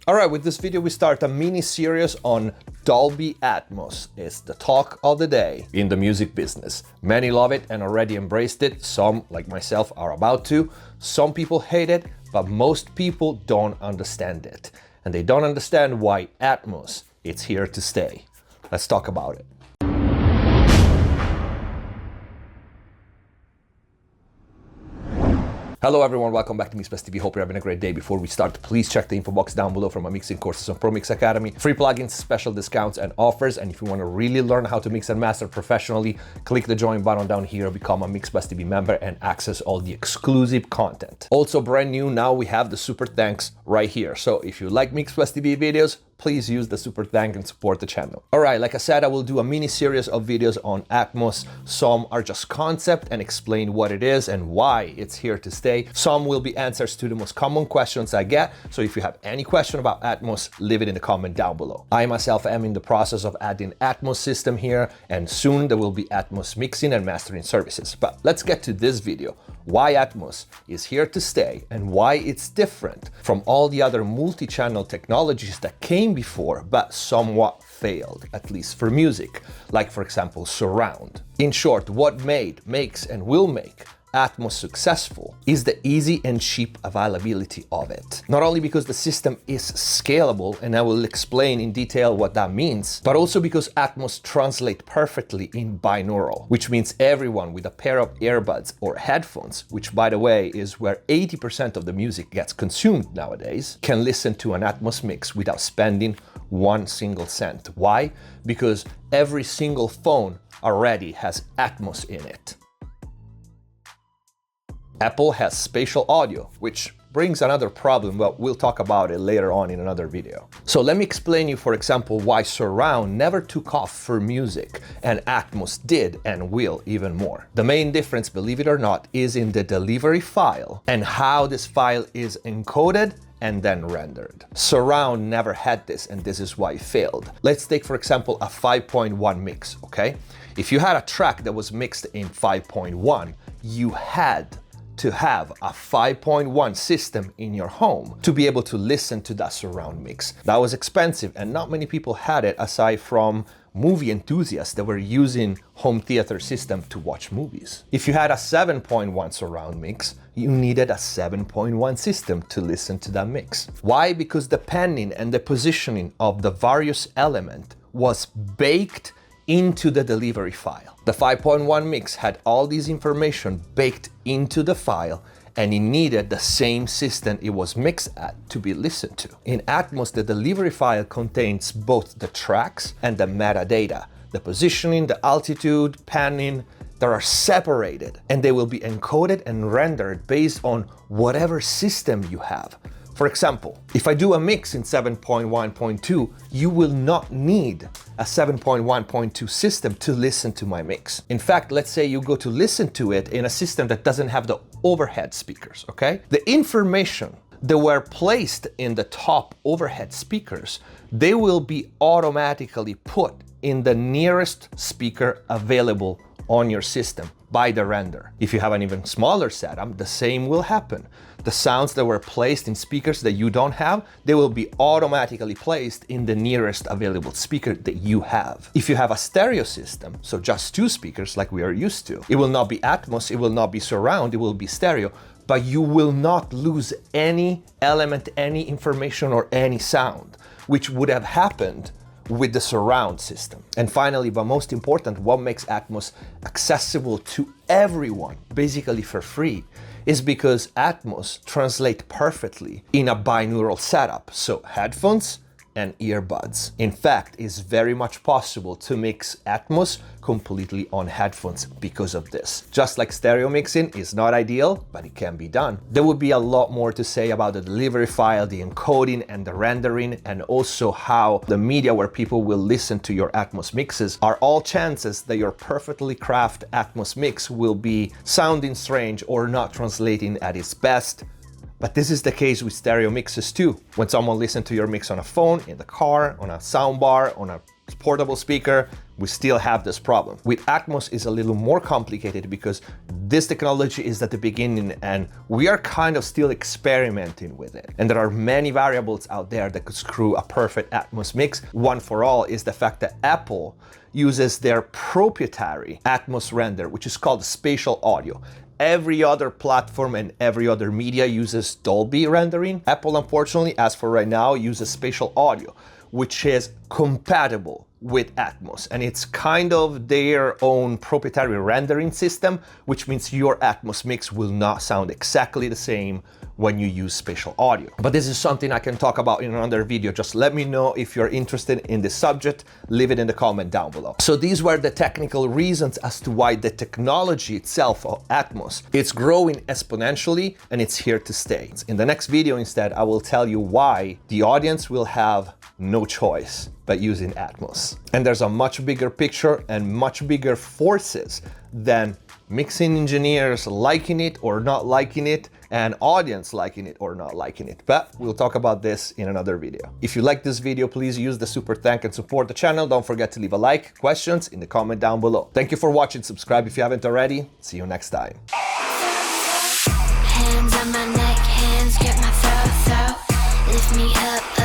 Alright, with this video we start a mini series on Dolby Atmos. It's the talk of the day in the music business. Many love it and already embraced it. Some, like myself, are about to. Some people hate it, but most people don't understand it. And they don't understand why Atmos is here to stay. Let's talk about it. Hello everyone, welcome back to MixBest TV. Hope you're having a great day. Before we start, please check the info box down below for my mixing courses on Pro Mix Academy, free plugins, special discounts and offers. And if you want to really learn how to mix and master professionally, click the join button down here, become a MixBest TV member and access all the exclusive content. Also brand new, now we have the super thanks right here. So if you like MixBest TV videos, please use the super thank and support the channel. All right, like I said, I will do a mini series of videos on Atmos. Some are just concept and explain what it is and why it's here to stay. Some will be answers to the most common questions I get. So if you have any question about Atmos, leave it in the comment down below. I myself am in the process of adding Atmos system here, and soon there will be Atmos mixing and mastering services. But let's get to this video. Why Atmos is here to stay and why it's different from all the other multi-channel technologies that came before but somewhat failed, at least for music, like for example surround. In short, what makes and will make Atmos successful is the easy and cheap availability of it. Not only because the system is scalable, and I will explain in detail what that means, but also because Atmos translates perfectly in binaural, which means everyone with a pair of earbuds or headphones, which by the way is where 80% of the music gets consumed nowadays, can listen to an Atmos mix without spending one single cent. Why? Because every single phone already has Atmos in it. Apple has spatial audio, which brings another problem, but we'll talk about it later on in another video. So let me explain you, for example, why surround never took off for music and Atmos did and will even more. The main difference, believe it or not, is in the delivery file and how this file is encoded and then rendered. Surround never had this, and this is why it failed. Let's take, for example, a 5.1 mix, okay? If you had a track that was mixed in 5.1, you had to have a 5.1 system in your home to be able to listen to that surround mix. That was expensive and not many people had it aside from movie enthusiasts that were using home theater system to watch movies. If you had a 7.1 surround mix, you needed a 7.1 system to listen to that mix. Why? Because the panning and the positioning of the various elements was baked into the delivery file. The 5.1 mix had all this information baked into the file, and it needed the same system it was mixed at to be listened to. In Atmos, the delivery file contains both the tracks and the metadata. The positioning, the altitude, panning, they are separated and they will be encoded and rendered based on whatever system you have. For example, if I do a mix in 7.1.2, you will not need a 7.1.2 system to listen to my mix. In fact, let's say you go to listen to it in a system that doesn't have the overhead speakers, okay? The information that were placed in the top overhead speakers, they will be automatically put in the nearest speaker available on your system by the render. If you have an even smaller setup, the same will happen. The sounds that were placed in speakers that you don't have, they will be automatically placed in the nearest available speaker that you have. If you have a stereo system, so just two speakers like we are used to, it will not be Atmos, it will not be surround, it will be stereo, but you will not lose any element, any information or any sound, which would have happened with the surround system. And finally, but most important, what makes Atmos accessible to everyone, basically for free, is because Atmos translates perfectly in a binaural setup. So headphones and earbuds. In fact, it's very much possible to mix Atmos completely on headphones because of this. Just like stereo mixing is not ideal, but it can be done. There would be a lot more to say about the delivery file, the encoding and the rendering, and also how the media where people will listen to your Atmos mixes are all chances that your perfectly crafted Atmos mix will be sounding strange or not translating at its best. But this is the case with stereo mixes too. When someone listens to your mix on a phone, in the car, on a soundbar, on a portable speaker, we still have this problem. With Atmos is a little more complicated because this technology is at the beginning and we are kind of still experimenting with it. And there are many variables out there that could screw a perfect Atmos mix. One for all is the fact that Apple uses their proprietary Atmos render, which is called spatial audio. Every other platform and every other media uses Dolby rendering. Apple, unfortunately, as for right now, uses spatial audio, which is compatible with Atmos, and it's kind of their own proprietary rendering system, which means your Atmos mix will not sound exactly the same when you use spatial audio. But this is something I can talk about in another video. Just let me know if you're interested in this subject, leave it in the comment down below. So these were the technical reasons as to why the technology itself of Atmos, it's growing exponentially and it's here to stay. In the next video instead, I will tell you why the audience will have no choice but using Atmos. And there's a much bigger picture and much bigger forces than mixing engineers liking it or not liking it, and audience liking it or not liking it. But we'll talk about this in another video. If you like this video, please use the super thank and support the channel. Don't forget to leave a like, questions in the comment down below. Thank you for watching, subscribe if you haven't already. See you next time. Hands on my neck, hands grip my throat, lift me up.